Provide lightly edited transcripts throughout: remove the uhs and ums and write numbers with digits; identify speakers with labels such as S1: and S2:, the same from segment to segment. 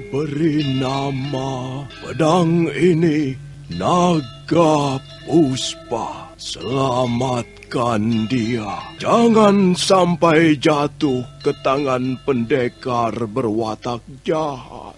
S1: beri nama pedang ini Naga Puspa. Selamatkan dia. Jangan sampai jatuh ke tangan pendekar berwatak jahat.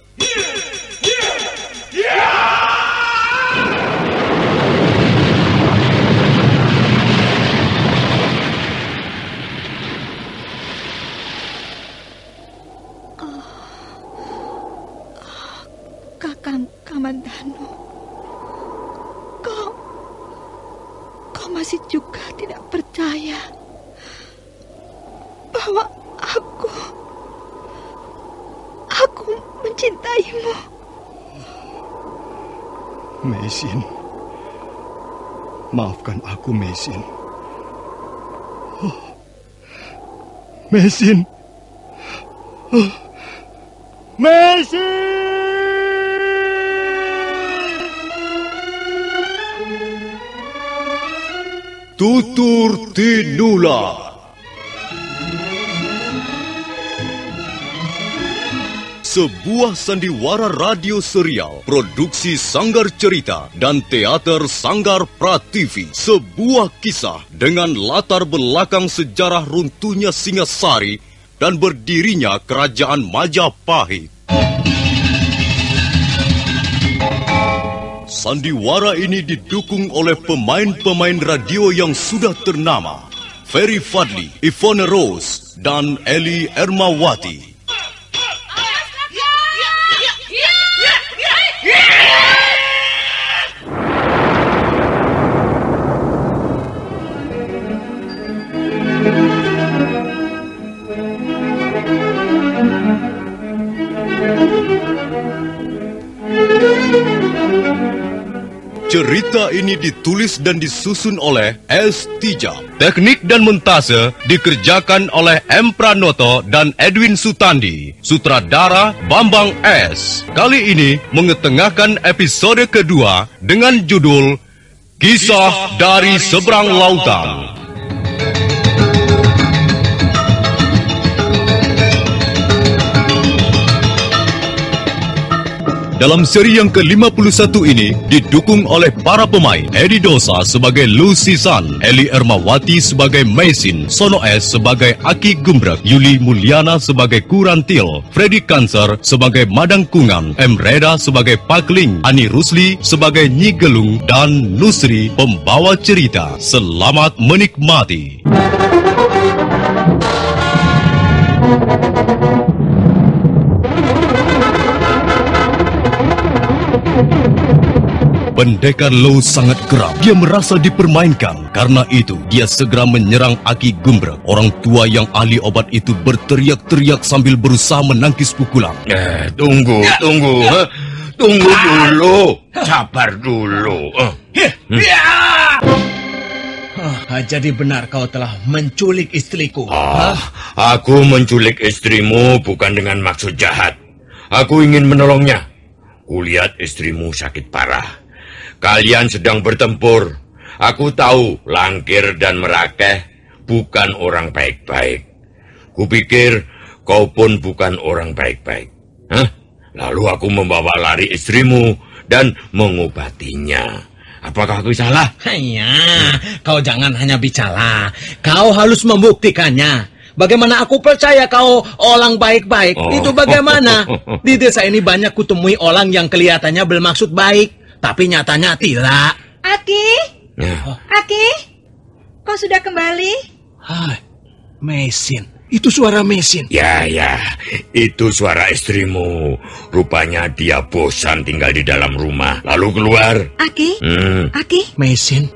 S2: Kakang Kamandanu, kau masih juga tidak percaya bahwa aku mencintaimu.
S1: Meisin, maafkan aku, Meisin. Meisin. Meisin! Tutur Tinula. Sebuah sandiwara radio serial produksi Sanggar Cerita dan teater Sanggar Prativi. Sebuah kisah dengan latar belakang sejarah runtuhnya Singasari dan berdirinya Kerajaan Majapahit. Sandiwara ini didukung oleh pemain-pemain radio yang sudah ternama, Ferry Fadli, Ivone Rose, dan Eli Ermawati. Cerita ini ditulis dan disusun oleh S. Tijab. Teknik dan montase dikerjakan oleh M. Pranoto dan Edwin Sutandi. Sutradara Bambang S. Kali ini mengetengahkan episode kedua dengan judul Kisah dari Seberang Lautan. Dalam seri yang ke-51 ini didukung oleh para pemain Edi Dosa sebagai Lucy San, Eli Ermawati sebagai Meisin, Sono S sebagai Aki Gumbrek, Yuli Mulyana sebagai Kurantil, Freddy Kanser sebagai Madang Kungan, M. Reda sebagai Pakling, Ani Rusli sebagai Nyi Gelung, dan Nusri pembawa cerita. Selamat menikmati. Pendekar Lo sangat geram. Dia merasa dipermainkan. Karena itu, dia segera menyerang Aki Gumbrek. Orang tua yang ahli obat itu berteriak-teriak sambil berusaha menangkis pukulan.
S3: Tunggu dulu. Sabar dulu.
S4: Jadi benar kau telah menculik istriku.
S3: Aku menculik istrimu bukan dengan maksud jahat. Aku ingin menolongnya. Kulihat istrimu sakit parah. Kalian sedang bertempur. Aku tahu Langkir dan Merakeh bukan orang baik-baik. Kupikir kau pun bukan orang baik-baik. Lalu aku membawa lari istrimu dan mengobatinya. Apakah aku salah?
S4: Ya, kau jangan hanya bicara. Kau harus membuktikannya. Bagaimana aku percaya kau orang baik-baik? Itu bagaimana? Di desa ini banyak kutemui orang yang kelihatannya bermaksud baik, tapi nyatanya tidak.
S2: Aki? Aki? Kau sudah kembali?
S4: Hai, Meisin. Itu suara Meisin.
S3: Ya, itu suara istrimu. Rupanya dia bosan tinggal di dalam rumah. Lalu keluar.
S2: Aki? Aki?
S4: Meisin.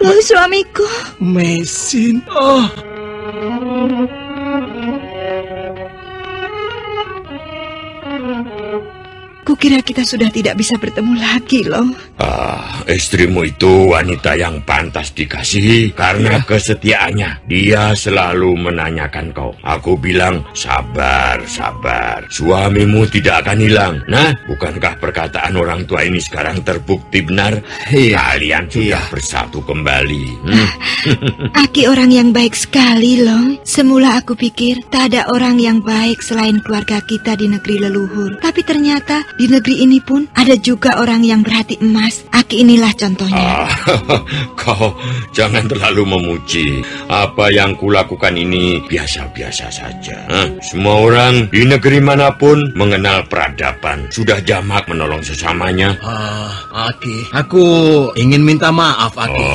S2: Lo suamiku.
S4: Meisin.
S2: kukira kita sudah tidak bisa bertemu lagi loh.
S3: Istrimu itu wanita yang pantas dikasihi karena kesetiaannya. Dia selalu menanyakan kau. Aku bilang, sabar, sabar. Suamimu tidak akan hilang. Nah, bukankah perkataan orang tua ini sekarang terbukti benar? Kalian sudah bersatu kembali.
S2: Aki orang yang baik sekali loh. Semula aku pikir tak ada orang yang baik selain keluarga kita di negeri leluhur. Tapi ternyata di negeri ini pun ada juga orang yang berhati emas. Aki inilah contohnya.
S3: Kau jangan terlalu memuji. Apa yang kulakukan ini biasa-biasa saja. Semua orang di negeri manapun mengenal peradaban. Sudah jamak menolong sesamanya.
S4: Aki, aku ingin minta maaf, Aki.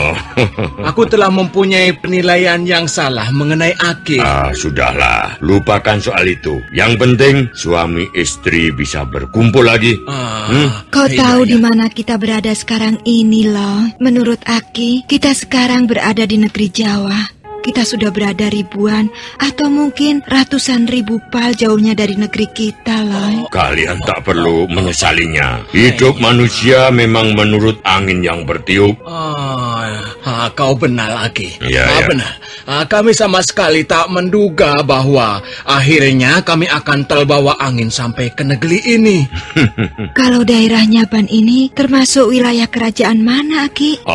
S4: Aku telah mempunyai penilaian yang salah mengenai Aki.
S3: Sudahlah, lupakan soal itu. Yang penting suami istri bisa berkumpul lagi.
S2: Kau tahu di mana kita berada sekarang ini loh. Menurut Aki, kita sekarang berada di negeri Jawa. Kita sudah berada ribuan atau mungkin ratusan ribu pal jauhnya dari negeri kita loh.
S3: Kalian tak perlu menyesalinya. Hidup manusia memang menurut angin yang bertiup.
S4: Kau benar, Aki.
S3: Ya.
S4: Benar. Kami sama sekali tak menduga bahwa akhirnya kami akan terbawa angin sampai ke negeri ini.
S2: Kalau daerah Nyaban ini termasuk wilayah kerajaan mana, Aki?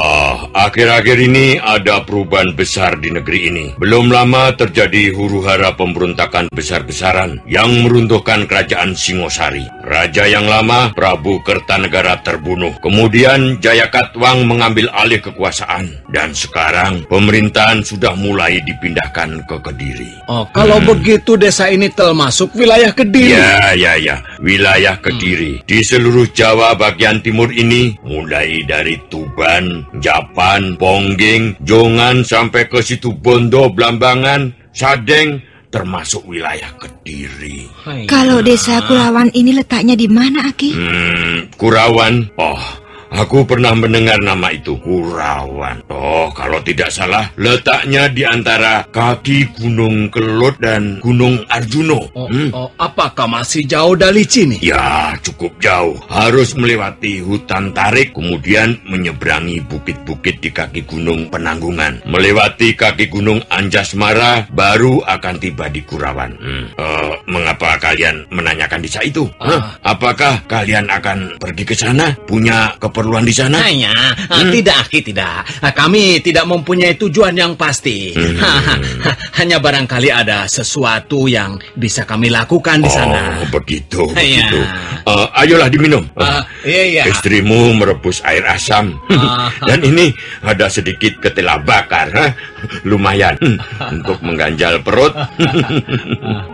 S3: Akhir-akhir ini ada perubahan besar di negeri ini. Belum lama terjadi huru-hara pemberontakan besar-besaran yang meruntuhkan kerajaan Singosari. Raja yang lama, Prabu Kertanegara, terbunuh. Kemudian Jayakatwang mengambil alih kekuasaan. Dan sekarang pemerintahan sudah mulai dipindahkan ke Kediri.
S4: Kalau begitu desa ini termasuk wilayah Kediri.
S3: Ya. Wilayah Kediri. Di seluruh Jawa bagian timur ini, mulai dari Tuban, Japan, Pongging, Jongan sampai ke Situbondo, Blambangan, Sadeng, termasuk wilayah Kediri.
S2: Kalau desa Kurawan ini letaknya di mana, Aki?
S3: Kurawan? Aku pernah mendengar nama itu, Kurawan. Kalau tidak salah, letaknya di antara kaki Gunung Kelut dan Gunung Arjuno.
S4: Apakah masih jauh dari sini?
S3: Ya, cukup jauh. Harus melewati hutan tarik, kemudian menyeberangi bukit-bukit di kaki Gunung Penanggungan. Melewati kaki Gunung Anjasmara, baru akan tiba di Kurawan. Mengapa kalian menanyakan desa itu? Apakah kalian akan pergi ke sana? Punya keperluan di sana?
S4: Tidak, Aki, tidak. Kami tidak mempunyai tujuan yang pasti. Hanya barangkali ada sesuatu yang bisa kami lakukan di sana.
S3: Begitu. Ayolah diminum.
S4: Iya.
S3: Istrimu merebus air asam. Dan ini ada sedikit ketela bakar. Lumayan untuk mengganjal perut.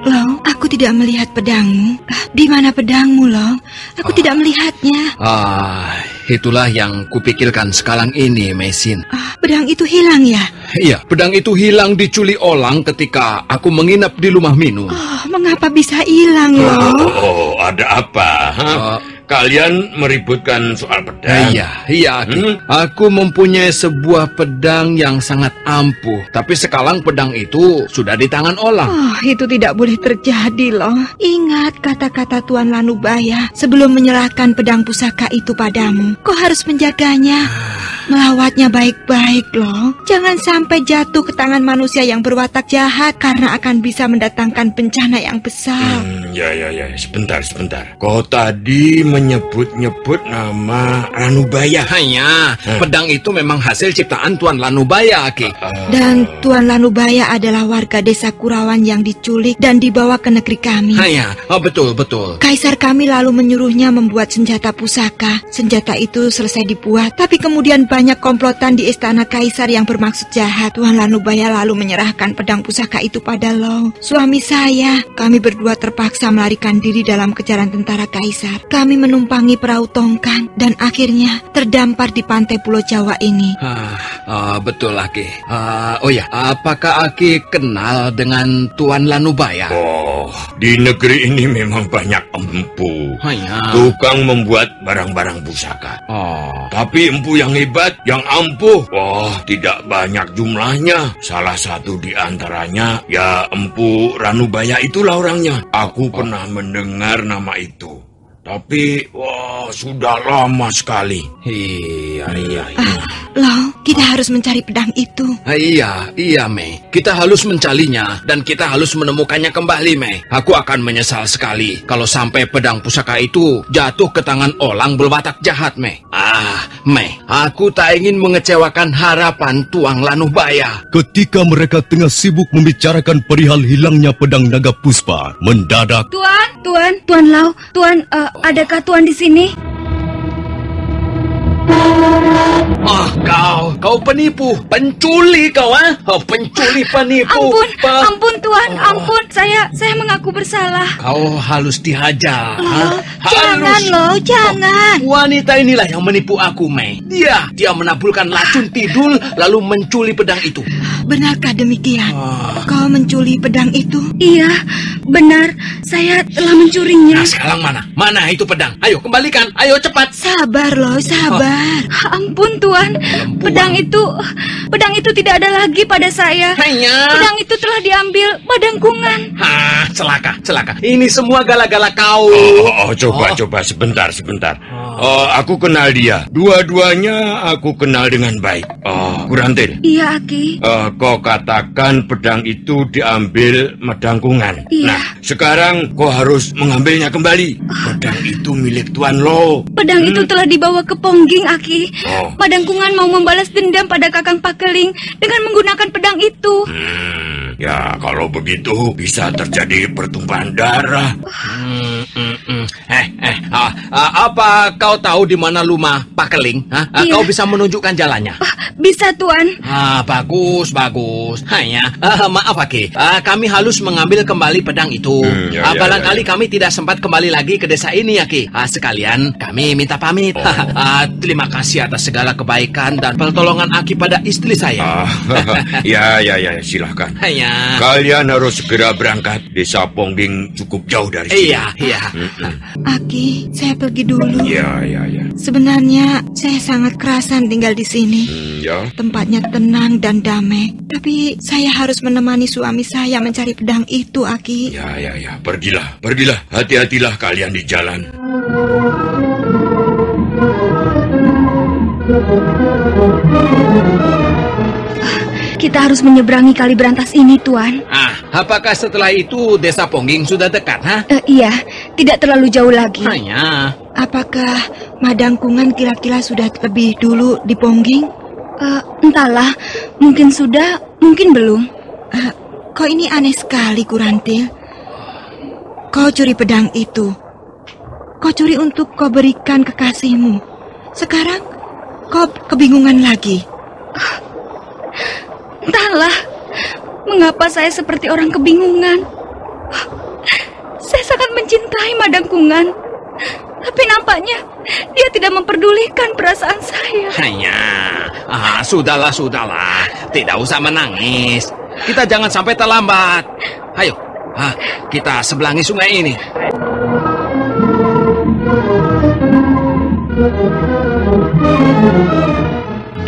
S2: Loh, aku tidak melihat pedangmu. Di mana pedangmu, Loh? Aku tidak melihatnya.
S4: Itulah yang kupikirkan sekarang ini, Mesin.
S2: Pedang itu hilang ya?
S4: Iya, pedang itu hilang diculik orang ketika aku menginap di rumah Minu.
S2: Mengapa bisa hilang, Loh?
S3: Ada apa? Kalian meributkan soal pedang?
S4: Iya, Aki. Aku mempunyai sebuah pedang yang sangat ampuh. Tapi sekarang pedang itu sudah di tangan orang.
S2: Itu tidak boleh terjadi, Loh. Ingat kata-kata Tuan Lanubaya sebelum menyerahkan pedang pusaka itu padamu. Kau harus menjaganya. Melawatnya baik-baik, Loh. Jangan sampai jatuh ke tangan manusia yang berwatak jahat karena akan bisa mendatangkan bencana yang besar.
S3: Ya. Sebentar. Kau tadi menyebut-nyebut nama Lanubaya.
S4: Pedang itu memang hasil ciptaan Tuan Lanubaya, Aki.
S2: Dan Tuan Lanubaya adalah warga desa Kurawan yang diculik dan dibawa ke negeri kami.
S4: Betul.
S2: Kaisar kami lalu menyuruhnya membuat senjata pusaka. Senjata itu selesai dibuat, tapi kemudian banyak komplotan di istana Kaisar yang bermaksud jahat. Tuan Lanubaya lalu menyerahkan pedang pusaka itu pada Long, suami saya. Kami berdua terpaksa melarikan diri dalam kejaran tentara Kaisar. Kami menumpangi perahu tongkang dan akhirnya terdampar di pantai Pulau Jawa ini.
S4: Betul, Aki. Apakah Aki kenal dengan Tuan Lanubaya?
S3: Di negeri ini memang banyak empu. Tukang membuat barang-barang pusaka. Tapi empu yang hebat, yang ampuh, tidak banyak jumlahnya. Salah satu di antaranya, ya empu Lanubaya itulah orangnya. Aku pernah mendengar nama itu. Tapi, sudah lama sekali.
S4: Iya.
S2: Loh, kita harus mencari pedang itu.
S4: Iya, Mei. Kita harus mencarinya dan kita harus menemukannya kembali, Mei. Aku akan menyesal sekali kalau sampai pedang pusaka itu jatuh ke tangan orang berwatak jahat, Mei. Mei, aku tak ingin mengecewakan harapan Tuang Lanubaya.
S1: Ketika mereka tengah sibuk membicarakan perihal hilangnya pedang naga puspa, mendadak
S5: Tuan Lau, adakah Tuan di sini?
S4: Kau penipu, pencuri kau, pencuri penipu.
S5: Ampun Tuan, ampun. Saya mengaku bersalah.
S4: Kau harus dihajar.
S2: Jangan.
S4: Wanita inilah yang menipu aku, Mei. Dia menaburkan racun tidur lalu mencuri pedang itu.
S2: Benarkah demikian? Kau mencuri pedang itu?
S5: Iya, benar. Saya telah mencurinya.
S4: Nah, sekarang mana itu pedang? Ayo kembalikan, ayo cepat.
S2: Sabar, sabar.
S5: Ampun Tuan, pedang itu tidak ada lagi pada saya. Pedang itu telah diambil Madangkungan.
S4: Celaka. Ini semua gara-gara kau.
S3: Coba sebentar. Aku kenal dia. Dua-duanya aku kenal dengan baik. Kurantil.
S5: Iya, Aki.
S3: Kau katakan pedang itu diambil Madangkungan.
S5: Iya.
S3: Nah, sekarang kau harus mengambilnya kembali. Pedang itu milik Tuan Lo.
S5: Pedang itu telah dibawa ke Pongging, Aki. Madangkungan mau membalas dendam pada Kakang Pakeling dengan menggunakan pedang itu.
S3: Ya, kalau begitu bisa terjadi pertumpahan darah.
S4: Apa kau tahu di mana rumah Pakeling?
S5: Iya.
S4: Kau bisa menunjukkan jalannya?
S5: Bisa, Tuan.
S4: Bagus. Maaf, Aki. Kami harus mengambil kembali pedang itu. Barangkali kami tidak sempat kembali lagi ke desa ini, Aki. Sekalian kami minta pamit. Terima kasih atas segala kebaikan dan pertolongan Aki pada istri saya.
S3: Ya, silahkan. Kalian harus segera berangkat. Desa Pongging cukup jauh dari sini.
S4: Iya.
S2: Aki, saya pergi dulu.
S3: Iya.
S2: Sebenarnya saya sangat kerasan tinggal di sini.
S3: Ya.
S2: Tempatnya tenang dan damai. Tapi saya harus menemani suami saya mencari pedang itu, Aki.
S3: Ya. Pergilah. Hati-hatilah kalian di jalan.
S5: Kita harus menyeberangi kali berantas ini, Tuan.
S4: Apakah setelah itu desa Pongging sudah dekat,
S5: Iya, tidak terlalu jauh lagi.
S2: Apakah Madangkungan kira-kira sudah lebih dulu di Pongging?
S5: Entahlah, mungkin sudah, mungkin belum.
S2: Kau ini aneh sekali, Kurantil. Kau curi pedang itu. Kau curi untuk kau berikan kekasihmu. Sekarang kau kebingungan lagi.
S5: Entahlah, mengapa saya seperti orang kebingungan. Saya sangat mencintai Madangkungan, tapi nampaknya dia tidak memperdulikan perasaan saya.
S4: Sudahlah. Tidak usah menangis. Kita jangan sampai terlambat. Ayo, kita seberangi sungai ini.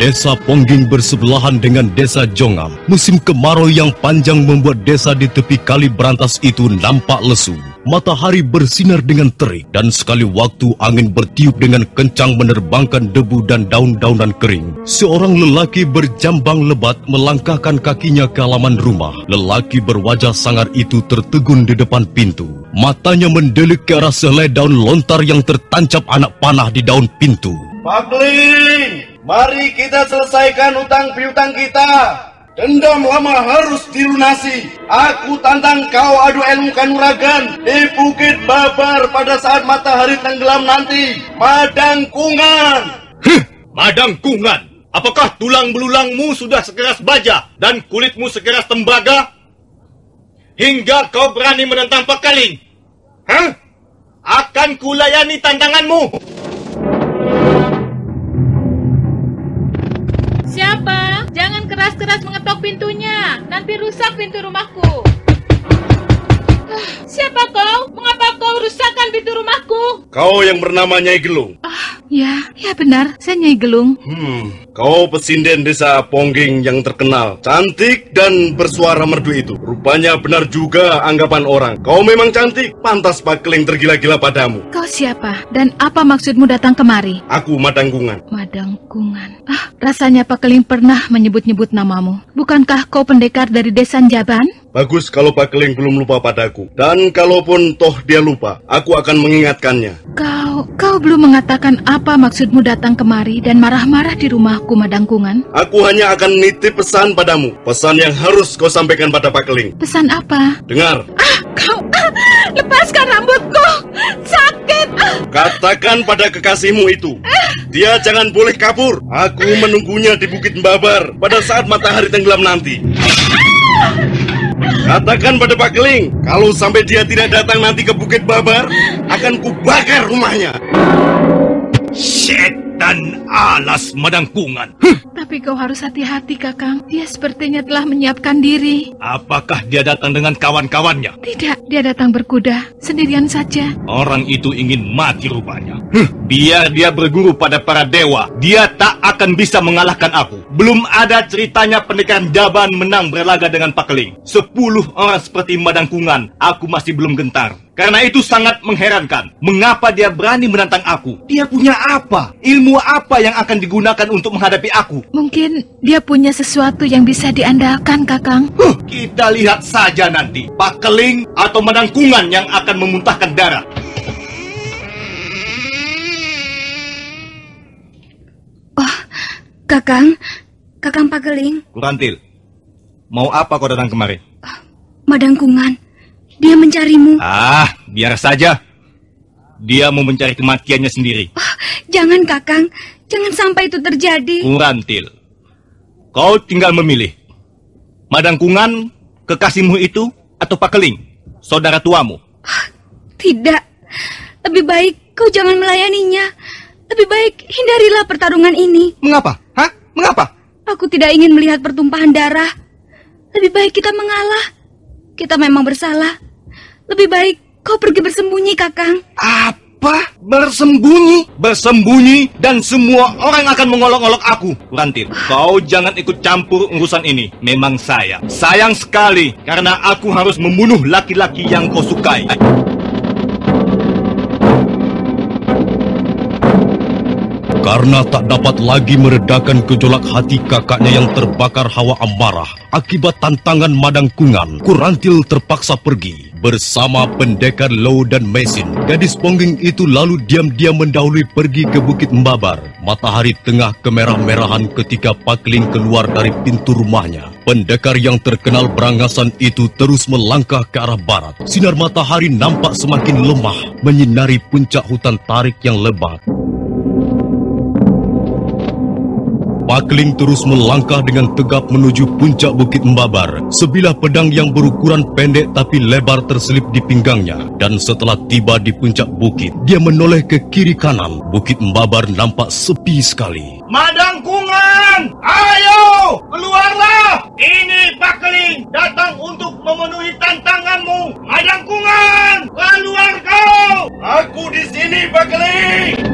S1: Desa Pongging bersebelahan dengan desa Jongam. Musim kemarau yang panjang membuat desa di tepi kali berantas itu nampak lesu. Matahari bersinar dengan terik dan sekali waktu angin bertiup dengan kencang menerbangkan debu dan daun-daunan kering. Seorang lelaki berjambang lebat melangkahkan kakinya ke halaman rumah. Lelaki berwajah sangar itu tertegun di depan pintu. Matanya mendelik ke arah sehelai daun lontar yang tertancap anak panah di daun pintu.
S6: Pakeling, mari kita selesaikan utang piutang kita. Dendam lama harus dilunasi. Aku tantang kau adu ilmu kanuragan di Bukit Babar pada saat matahari tenggelam nanti. Madangkungan.
S7: Madangkungan. Apakah tulang belulangmu sudah sekeras baja dan kulitmu sekeras tembaga? Hingga kau berani menentang Pakeling? Akan kulayani tantanganmu.
S8: Siapa? Jangan keras-keras mengetok pintunya. Nanti rusak pintu rumahku. Siapa kau? Mengapa kau rusakkan pintu rumahku?
S6: Kau yang bernama Nyai Gelung.
S8: Ya benar, saya Nyai Gelung.
S6: Kau pesinden desa Pongging yang terkenal, cantik dan bersuara merdu itu. Rupanya benar juga anggapan orang. Kau memang cantik, pantas Pak Keling tergila-gila padamu.
S8: Kau siapa? Dan apa maksudmu datang kemari?
S6: Aku Madangkungan.
S8: Madangkungan. Rasanya Pak Keling pernah menyebut-nyebut namamu. Bukankah kau pendekar dari desa Njaban?
S6: Bagus kalau Pak Keling belum lupa padaku. Dan kalaupun toh dia lupa, aku akan mengingatkannya.
S8: Kau belum mengatakan apa maksudmu datang kemari dan marah-marah di rumahku, Madangkungan.
S6: Aku hanya akan nitip pesan padamu. Pesan yang harus kau sampaikan pada Pak Keling.
S8: Pesan apa?
S6: Dengar.
S8: Lepaskan rambutku. Sakit.
S6: Katakan pada kekasihmu itu, dia jangan boleh kabur. Aku menunggunya di Bukit Mbabar pada saat matahari tenggelam nanti. Katakan pada Pak Keling, kalau sampai dia tidak datang nanti ke Bukit Babar, akan kubakar rumahnya.
S1: Setan alas Madangkungan.
S8: Tapi kau harus hati-hati, Kakang. Dia sepertinya telah menyiapkan diri.
S1: Apakah dia datang dengan kawan-kawannya?
S8: Tidak, dia datang berkuda, sendirian saja.
S1: Orang itu ingin mati rupanya. Biar dia berguru pada para dewa, dia tak akan bisa mengalahkan aku. Belum ada ceritanya pendekar Njaban menang berlaga dengan Pak Keling. 10 orang seperti Madangkungan, aku masih belum gentar. Karena itu sangat mengherankan. Mengapa dia berani menantang aku? Dia punya apa? Ilmu apa yang akan digunakan untuk menghadapi aku?
S8: Mungkin dia punya sesuatu yang bisa diandalkan, Kakang.
S1: Kita lihat saja nanti. Pak Keling atau Madangkungan yang akan memuntahkan darah.
S5: Oh, Kakang Pak Keling.
S1: Kurantil, mau apa kau datang kemari?
S5: Madangkungan, dia mencarimu.
S1: Biar saja. Dia mau mencari kematiannya sendiri.
S5: Jangan, Kakang. Jangan sampai itu terjadi.
S1: Kurantil, kau tinggal memilih. Madangkungan, kekasihmu itu, atau Pak Keling, saudara tuamu?
S5: Tidak. Lebih baik kau jangan melayaninya. Lebih baik hindarilah pertarungan ini.
S1: Mengapa? Mengapa?
S5: Aku tidak ingin melihat pertumpahan darah. Lebih baik kita mengalah. Kita memang bersalah. Lebih baik kau pergi bersembunyi, Kakang.
S1: Apa? Bersembunyi? Bersembunyi dan semua orang akan mengolok-olok aku. Kurantil, kau jangan ikut campur urusan ini. Memang sayang sekali karena aku harus membunuh laki-laki yang kau sukai. Karena tak dapat lagi meredakan gejolak hati kakaknya yang terbakar hawa amarah akibat tantangan Madangkungan, Kurantil terpaksa pergi. Bersama pendekar Low dan Mesin, gadis Pongging itu lalu diam-diam mendahului pergi ke Bukit Mbabar. Matahari tengah kemerah-merahan ketika Pak Keling keluar dari pintu rumahnya. Pendekar yang terkenal berangasan itu terus melangkah ke arah barat. Sinar matahari nampak semakin lemah, menyinari puncak hutan tarik yang lebat. Pak Keling terus melangkah dengan tegap menuju puncak Bukit Mbabar. Sebilah pedang yang berukuran pendek tapi lebar terselip di pinggangnya. Dan setelah tiba di puncak bukit, dia menoleh ke kiri kanan. Bukit Mbabar nampak sepi sekali.
S7: Madangkungan! Ayo! Keluarlah! Ini Pak Keling datang untuk memenuhi tantanganmu. Madangkungan! Keluar kau!
S6: Aku di sini, Pak Keling!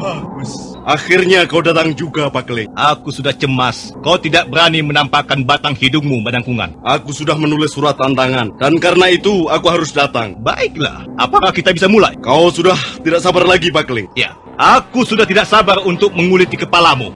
S6: Bagus. Akhirnya kau datang juga, Pak Keling.
S1: Aku sudah cemas. Kau tidak berani menampakkan batang hidungmu, Madangkungan.
S6: Aku sudah menulis surat tantangan, dan karena itu aku harus datang.
S1: Baiklah, apakah kita bisa mulai?
S6: Kau sudah tidak sabar lagi, Pak Keling?
S1: Ya, aku sudah tidak sabar untuk menguliti kepalamu.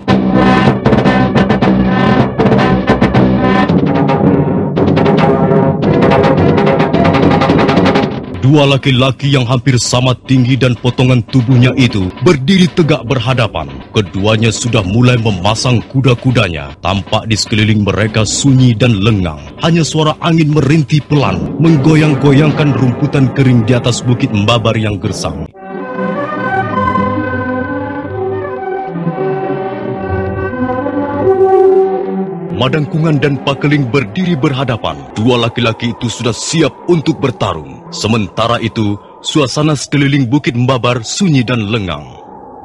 S1: Dua laki-laki yang hampir sama tinggi dan potongan tubuhnya itu berdiri tegak berhadapan. Keduanya sudah mulai memasang kuda-kudanya. Tampak di sekeliling mereka sunyi dan lengang. Hanya suara angin merintih pelan, menggoyang-goyangkan rumputan kering di atas Bukit Mbabar yang gersang. Madangkungan dan Pak Keling berdiri berhadapan. Dua laki-laki itu sudah siap untuk bertarung. Sementara itu, suasana sekeliling Bukit Mbabar sunyi dan lengang.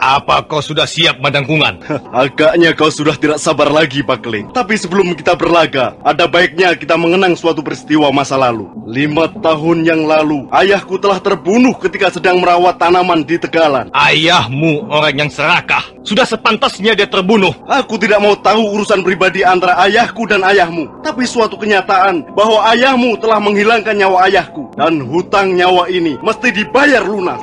S7: Apa kau sudah siap, Madangkungan?
S6: Agaknya kau sudah tidak sabar lagi, Pak Keling. Tapi sebelum kita berlaga, ada baiknya kita mengenang suatu peristiwa masa lalu. 5 tahun yang lalu, ayahku telah terbunuh ketika sedang merawat tanaman di Tegalan.
S7: Ayahmu orang yang serakah. Sudah sepantasnya dia terbunuh.
S6: Aku tidak mau tahu urusan pribadi antara ayahku dan ayahmu. Tapi suatu kenyataan bahwa ayahmu telah menghilangkan nyawa ayahku. Dan hutang nyawa ini mesti dibayar lunas.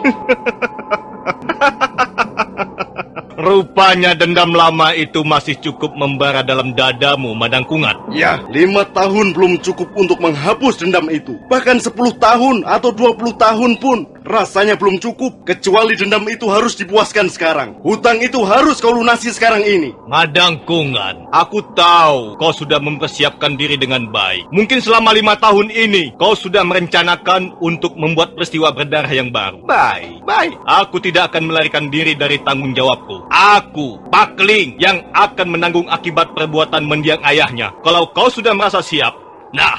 S7: Rupanya dendam lama itu masih cukup membara dalam dadamu, Madangkungan.
S6: Ya, 5 tahun belum cukup untuk menghapus dendam itu. Bahkan 10 tahun atau 20 tahun pun rasanya belum cukup. Kecuali dendam itu harus dipuaskan sekarang. Hutang itu harus kau lunasi sekarang ini.
S7: Madangkungan, aku tahu kau sudah mempersiapkan diri dengan baik. Mungkin selama 5 tahun ini kau sudah merencanakan untuk membuat peristiwa berdarah yang baru. Baik. Aku tidak akan melarikan diri dari tanggung jawabku. Aku, Pak Keling, yang akan menanggung akibat perbuatan mendiang ayahnya. Kalau kau sudah merasa siap, nah,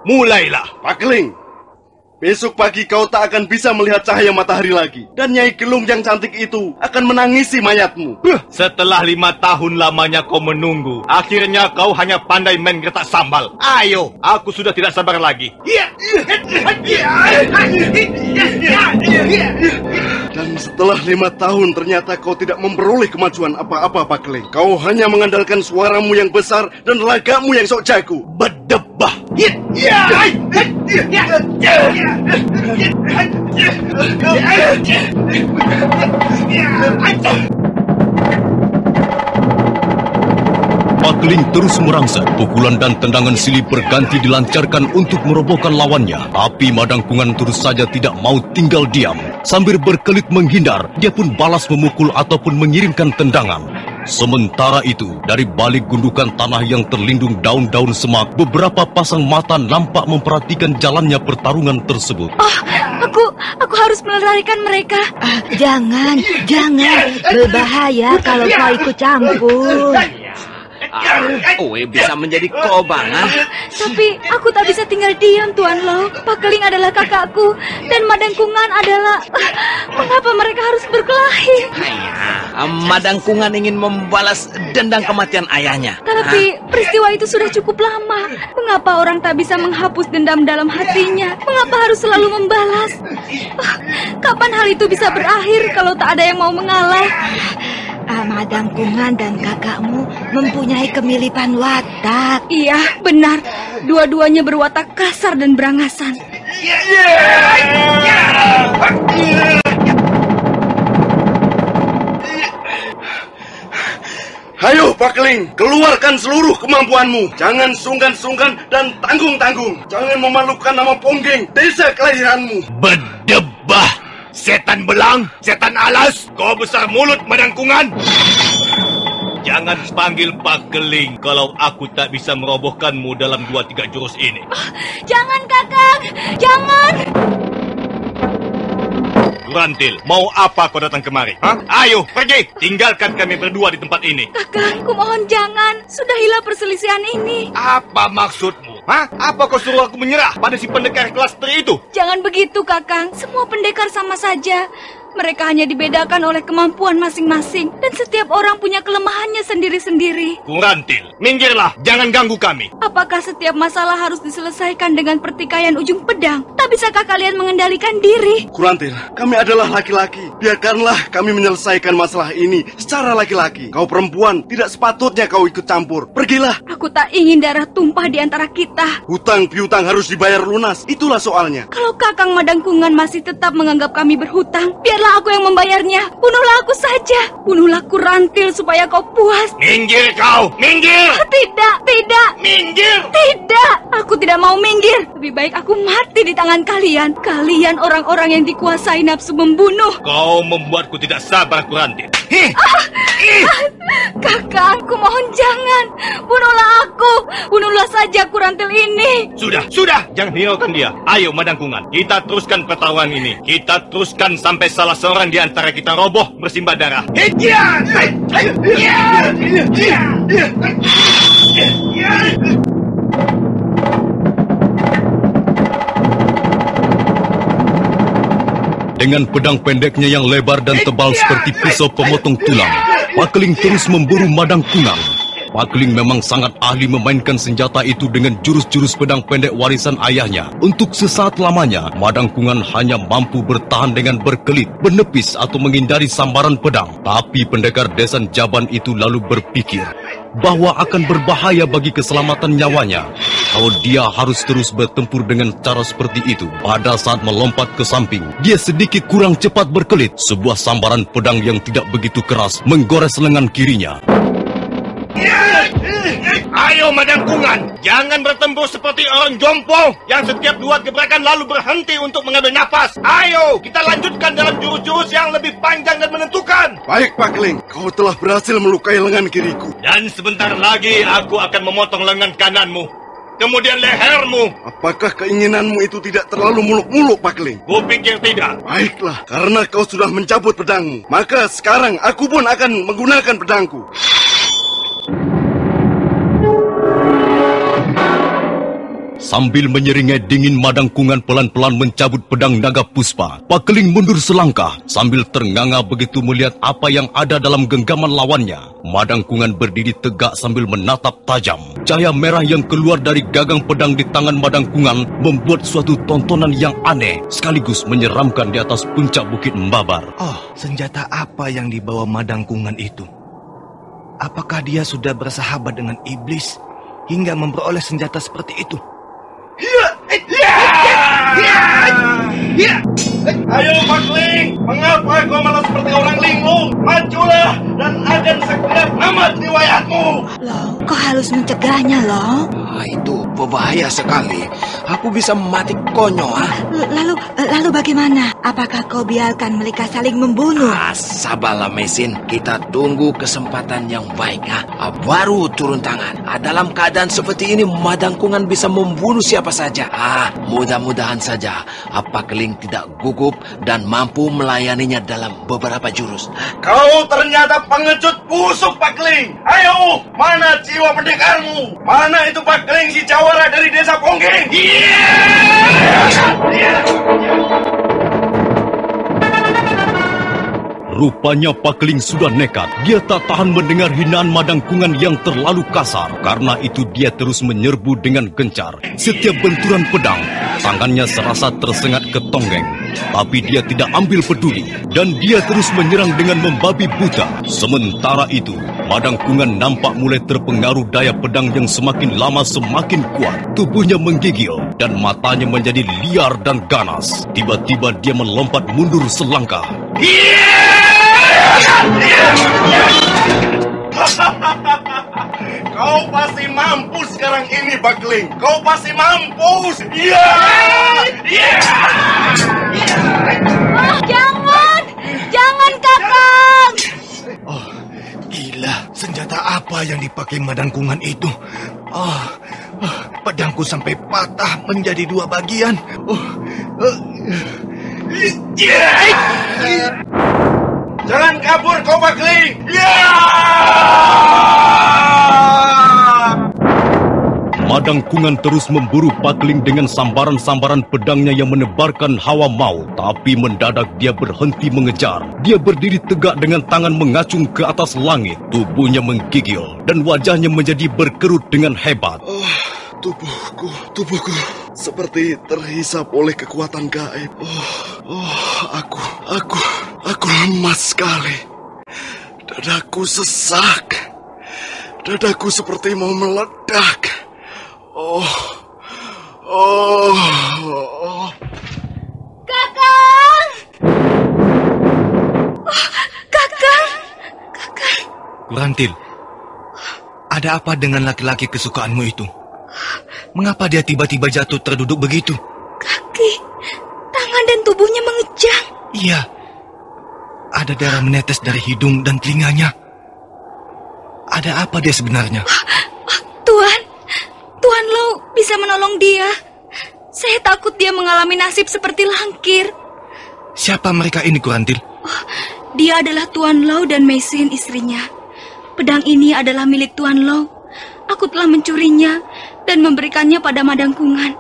S7: mulailah.
S6: Pak Keling, besok pagi kau tak akan bisa melihat cahaya matahari lagi. Dan Nyai Gelung yang cantik itu akan menangisi mayatmu.
S7: Setelah 5 tahun lamanya kau menunggu, akhirnya kau hanya pandai main gertak sambal. Ayo, aku sudah tidak sabar lagi.
S6: Dan setelah 5 tahun ternyata kau tidak memperoleh kemajuan apa-apa, Pak Keling. Kau hanya mengandalkan suaramu yang besar dan lagamu yang sok jago.
S7: Berdebah.
S1: Pak Keling terus merangsek. Pukulan dan tendangan silih berganti dilancarkan untuk merobohkan lawannya. Tapi Madangkungan terus saja tidak mau tinggal diam. Sambil berkelit menghindar, dia pun balas memukul ataupun mengirimkan tendangan. Sementara itu, dari balik gundukan tanah yang terlindung daun-daun semak, beberapa pasang mata nampak memperhatikan jalannya pertarungan tersebut.
S5: Oh, aku harus melarikan mereka.
S2: Jangan. Berbahaya kalau kau ikut campur.
S4: Owe bisa menjadi kobangan.
S5: Tapi aku tak bisa tinggal diam, Tuan Lo. Pak Keling adalah kakakku dan Madangkungan adalah... Mengapa mereka harus berkelahi?
S4: Madangkungan ingin membalas dendam kematian ayahnya.
S5: Tapi peristiwa itu sudah cukup lama. Mengapa orang tak bisa menghapus dendam dalam hatinya? Mengapa harus selalu membalas? Kapan hal itu bisa berakhir kalau tak ada yang mau mengalah?
S2: Madangkungan dan kakakmu mempunyai kemiripan watak.
S5: Iya, benar. Dua-duanya berwatak kasar dan berangasan.
S6: Ayo, Pak Keling, keluarkan seluruh kemampuanmu. Jangan sungkan-sungkan dan tanggung-tanggung. Jangan memalukan nama Ponggeng, desa kelahiranmu.
S7: Berdebah. Setan belang, setan alas, kau besar mulut, Madangkungan. Jangan panggil Pak Keling kalau aku tak bisa merobohkanmu dalam 2-3 jurus ini.
S5: Jangan, Kakang, jangan.
S7: Rantil, mau apa kau datang kemari? Ayo, pergi. Tinggalkan kami berdua di tempat ini.
S5: Kakang, kumohon jangan. Sudahilah perselisihan ini.
S7: Apa maksudmu? Apa kau suruh aku menyerah pada si pendekar kelas 3 itu?
S5: Jangan begitu, Kakang. Semua pendekar sama saja. Mereka hanya dibedakan oleh kemampuan masing-masing. Dan setiap orang punya kelemahannya sendiri-sendiri.
S7: Kurantil, minggirlah. Jangan ganggu kami.
S5: Apakah setiap masalah harus diselesaikan dengan pertikaian ujung pedang? Tak bisakah kalian mengendalikan diri?
S6: Kurantil, kami adalah laki-laki. Biarkanlah kami menyelesaikan masalah ini secara laki-laki. Kau perempuan, tidak sepatutnya kau ikut campur. Pergilah.
S5: Aku tak ingin darah tumpah di antara kita.
S6: Hutang piutang harus dibayar lunas. Itulah soalnya.
S5: Kalau Kakang Madangkungan masih tetap menganggap kami berhutang, biarlah aku yang membayarnya. Bunuhlah aku saja. Bunuhlah Kurantil supaya kau puas.
S7: Minggir kau! Minggir!
S5: Tidak.
S7: Minggir!
S5: Tidak. Aku tidak mau minggir. Lebih baik aku mati di tangan kalian. Kalian orang-orang yang dikuasai nafsu membunuh.
S7: Kau membuatku tidak sabar, Kurantil.
S5: Kakang, kumohon jangan. Bunuhlah aku. Bunuhlah saja Kurantil ini.
S7: Sudah. Jangan hiraukan dia. Ayo, Madangkungan. Kita teruskan pertarungan ini. Kita teruskan sampai salah seorang di antara kita roboh bersimbah darah.
S1: Dengan pedang pendeknya yang lebar dan tebal seperti pisau pemotong tulang, Pakling terus memburu Madang Kungan. Pakling memang sangat ahli memainkan senjata itu dengan jurus-jurus pedang pendek warisan ayahnya. Untuk sesaat lamanya, Madang Kungan hanya mampu bertahan dengan berkelit, menepis atau menghindari sambaran pedang. Tapi pendekar Desan Jaban itu lalu berpikir bahwa akan berbahaya bagi keselamatan nyawanya kalau dia harus terus bertempur dengan cara seperti itu. Pada saat melompat ke samping, dia sedikit kurang cepat berkelit. Sebuah sambaran pedang yang tidak begitu keras menggores lengan kirinya.
S7: Ayo Madang Kungan, jangan bertempur seperti orang jompo yang setiap 2 gebrakan lalu berhenti untuk mengambil napas. Ayo, kita lanjutkan dalam jurus-jurus yang lebih panjang dan menentukan.
S6: Baik Pakling, kau telah berhasil melukai lengan kiriku.
S7: Dan sebentar lagi aku akan memotong lengan kananmu, kemudian lehermu.
S6: Apakah keinginanmu itu tidak terlalu muluk-muluk, Pakling?
S7: Kupikir tidak.
S6: Baiklah, karena kau sudah mencabut pedangmu, maka sekarang aku pun akan menggunakan pedangku.
S1: Sambil menyeringai dingin, Madang Kungan pelan-pelan mencabut pedang naga puspa. Pakling mundur selangkah sambil ternganga begitu melihat apa yang ada dalam genggaman lawannya. Madang Kungan berdiri tegak sambil menatap tajam. Cahaya merah yang keluar dari gagang pedang di tangan Madang Kungan membuat suatu tontonan yang aneh sekaligus menyeramkan di atas puncak Bukit Mbabar.
S9: Senjata apa yang dibawa Madang Kungan itu? Apakah dia sudah bersahabat dengan iblis hingga memperoleh senjata seperti itu?
S6: Ayo Pakling, mengapa kau malah seperti orang linglung? Majulah dan akan segera tamat riwayatmu.
S2: Loh, kau harus mencegahnya, loh.
S9: Itu berbahaya sekali. Aku bisa mati konyol.
S2: Lalu bagaimana? Apakah kau biarkan mereka saling membunuh?
S9: Sabarlah Mesin, kita tunggu kesempatan yang baik. Baru turun tangan. Dalam keadaan seperti ini, Madang Kungan bisa membunuh siapa saja. Mudah-mudahan saja Pakling tidak gugup dan mampu melayaninya dalam beberapa jurus.
S6: Kau ternyata pengecut busuk, Pakling. Ayo, mana jiwa pendekarmu? Mana itu Pakling si jawara dari desa Pongging?
S1: Rupanya Pakling sudah nekat. Dia tak tahan mendengar hinaan Madang Kungan yang terlalu kasar. Karena itu dia terus menyerbu dengan gencar. Setiap benturan pedang, tangannya serasa tersengat ke tonggeng. Tapi dia tidak ambil peduli. Dan dia terus menyerang dengan membabi buta. Sementara itu, Madang Kungan nampak mulai terpengaruh daya pedang yang semakin lama semakin kuat. Tubuhnya menggigil dan matanya menjadi liar dan ganas. Tiba-tiba dia melompat mundur selangkah.
S6: Kau pasti mampus sekarang ini, Pakling. Kau pasti mampus.
S5: Jangan Kakang.
S9: Gila, senjata apa yang dipakai Madang Kungan itu? Pedangku sampai patah menjadi 2 bagian.
S6: Jangan kabur kau, Pakling.
S1: Madang Kungan terus memburu Pakling dengan sambaran-sambaran pedangnya yang menebarkan hawa maut. Tapi mendadak dia berhenti mengejar. Dia berdiri tegak dengan tangan mengacung ke atas langit. Tubuhnya menggigil dan wajahnya menjadi berkerut dengan hebat.
S6: Tubuhku seperti terhisap oleh kekuatan gaib. Aku lemas sekali. Dadaku sesak. Dadaku seperti mau meledak.
S5: Kakang! Kakang!
S9: Kurantil, ada apa dengan laki-laki kesukaanmu itu? Mengapa dia tiba-tiba jatuh terduduk begitu?
S5: Kaki, tangan dan tubuhnya mengejang.
S9: Iya, ada darah menetes dari hidung dan telinganya. Ada apa dia sebenarnya?
S5: Tuan Lau bisa menolong dia. Saya takut dia mengalami nasib seperti Langkir.
S9: Siapa mereka ini, Kurantil?
S5: Dia adalah Tuan Lau dan Mesin istrinya. Pedang ini adalah milik Tuan Lau. Aku telah mencurinya dan memberikannya pada Madang Kungan.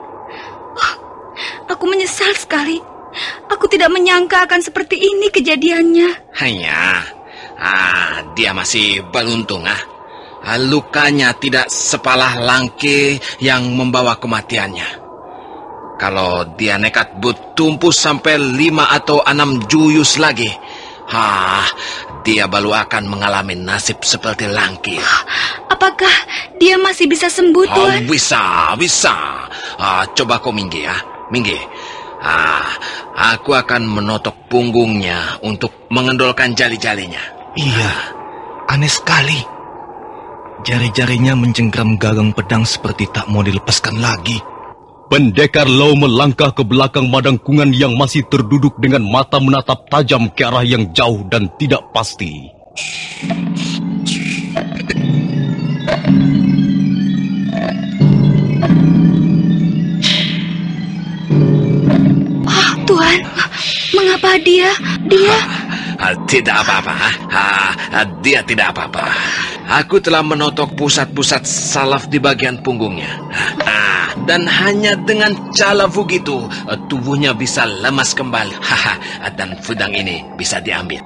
S5: Aku menyesal sekali. Aku tidak menyangka akan seperti ini kejadiannya.
S9: Hanya, dia masih beruntung. Lukanya tidak sepalah Langke yang membawa kematiannya. Kalau dia nekat bertumpu sampai 5 atau 6 juyus lagi, dia baru akan mengalami nasib seperti Langke.
S5: Apakah dia masih bisa sembuh, Tuan?
S9: Bisa. Coba kau minggir, minggir. Aku akan menotok punggungnya untuk mengendolkan jari-jarinya.
S10: Iya, aneh sekali. Jari-jarinya mencengkram gagang pedang seperti tak mau dilepaskan lagi.
S1: Pendekar Lau melangkah ke belakang Madangkungan yang masih terduduk dengan mata menatap tajam ke arah yang jauh dan tidak pasti.
S5: Tuan, mengapa dia?
S9: Tidak apa-apa. Dia tidak apa-apa. Aku telah menotok pusat-pusat salaf di bagian punggungnya. Dan hanya dengan cara begitu, tubuhnya bisa lemas kembali. Dan pedang ini bisa diambil.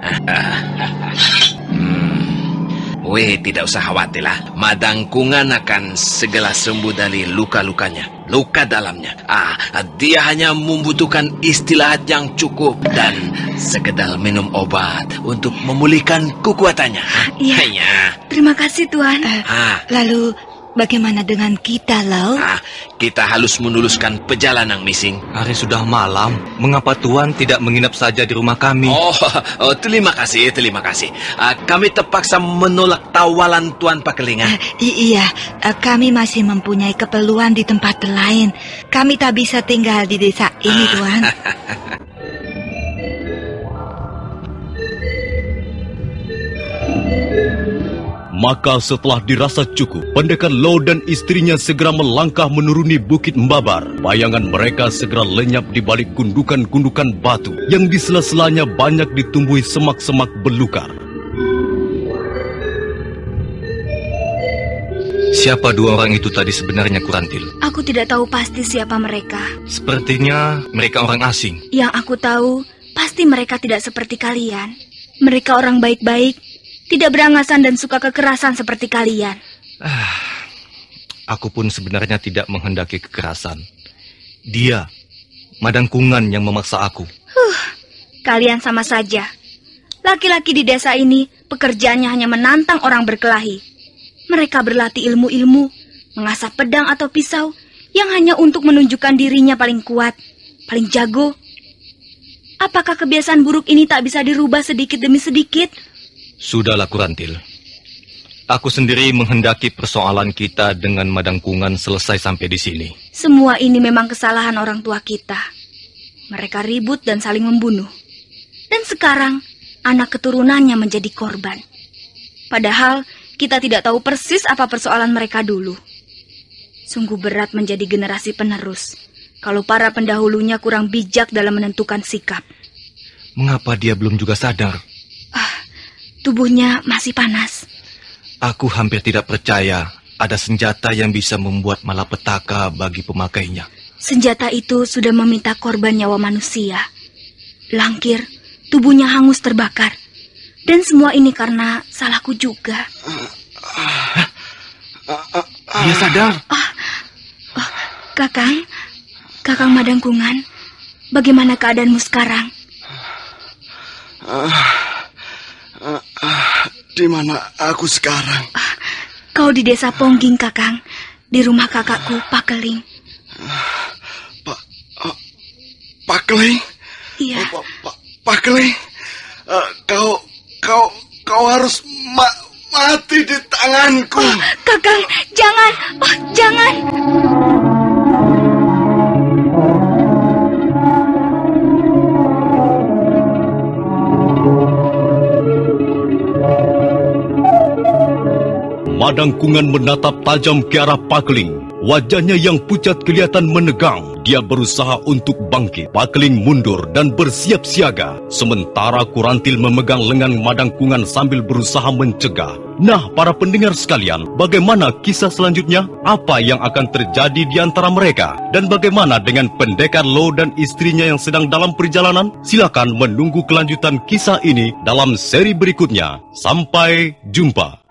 S9: Tidak usah khawatirlah. Madangkungan akan segera sembuh dari luka-lukanya, luka dalamnya. Dia hanya membutuhkan istirahat yang cukup dan sekedar minum obat untuk memulihkan kekuatannya.
S5: Iya. Terima kasih, Tuan.
S2: Lalu bagaimana dengan kita, Lau?
S9: Kita harus meneruskan perjalanan, Mising.
S10: Hari sudah malam. Mengapa Tuan tidak menginap saja di rumah kami?
S9: Terima kasih. Kami terpaksa menolak tawaran Tuan Pakeling.
S2: Iya, kami masih mempunyai keperluan di tempat lain. Kami tak bisa tinggal di desa ini, Tuan.
S1: Maka setelah dirasa cukup, pendekar Lau dan istrinya segera melangkah menuruni Bukit Mbabar. Bayangan mereka segera lenyap di balik gundukan-gundukan batu yang di sela-selanya banyak ditumbuhi semak-semak belukar.
S10: Siapa 2 orang itu tadi sebenarnya, Kurantil?
S5: Aku tidak tahu pasti siapa mereka.
S10: Sepertinya mereka orang asing.
S5: Yang aku tahu, pasti mereka tidak seperti kalian. Mereka orang baik-baik, tidak berangasan dan suka kekerasan seperti kalian.
S10: Aku pun sebenarnya tidak menghendaki kekerasan. Dia, Madangkungan yang memaksa aku.
S5: Kalian sama saja. Laki-laki di desa ini pekerjaannya hanya menantang orang berkelahi. Mereka berlatih ilmu-ilmu, mengasah pedang atau pisau yang hanya untuk menunjukkan dirinya paling kuat, paling jago. Apakah kebiasaan buruk ini tak bisa dirubah sedikit demi sedikit?
S10: Sudahlah, Kurantil. Aku sendiri menghendaki persoalan kita dengan Madangkungan selesai sampai di sini.
S5: Semua ini memang kesalahan orang tua kita. Mereka ribut dan saling membunuh. Dan sekarang anak keturunannya menjadi korban. Padahal kita tidak tahu persis apa persoalan mereka dulu. Sungguh berat menjadi generasi penerus kalau para pendahulunya kurang bijak dalam menentukan sikap.
S10: Mengapa dia belum juga sadar?
S5: Tubuhnya masih panas.
S10: Aku hampir tidak percaya ada senjata yang bisa membuat malapetaka bagi pemakainya.
S5: Senjata itu sudah meminta korban nyawa manusia. Langkir, tubuhnya hangus terbakar. Dan semua ini karena salahku juga.
S10: Dia sadar.
S5: Kakang Madangkungan, bagaimana keadaanmu sekarang?
S6: Di mana aku sekarang?
S5: Kau di desa Pongging, Kakang. Di rumah kakakku, Pakeling.
S6: Pakeling?
S5: Iya.
S6: Pakeling? Kau harus mati di tanganku.
S5: Kakang, jangan. Jangan.
S1: Madangkungan menatap tajam ke arah Pakeling. Wajahnya yang pucat kelihatan menegang. Dia berusaha untuk bangkit. Pakeling mundur dan bersiap siaga. Sementara Kurantil memegang lengan Madangkungan sambil berusaha mencegah. Nah, para pendengar sekalian, bagaimana kisah selanjutnya? Apa yang akan terjadi di antara mereka? Dan bagaimana dengan pendekar Lo dan istrinya yang sedang dalam perjalanan? Silakan menunggu kelanjutan kisah ini dalam seri berikutnya. Sampai jumpa.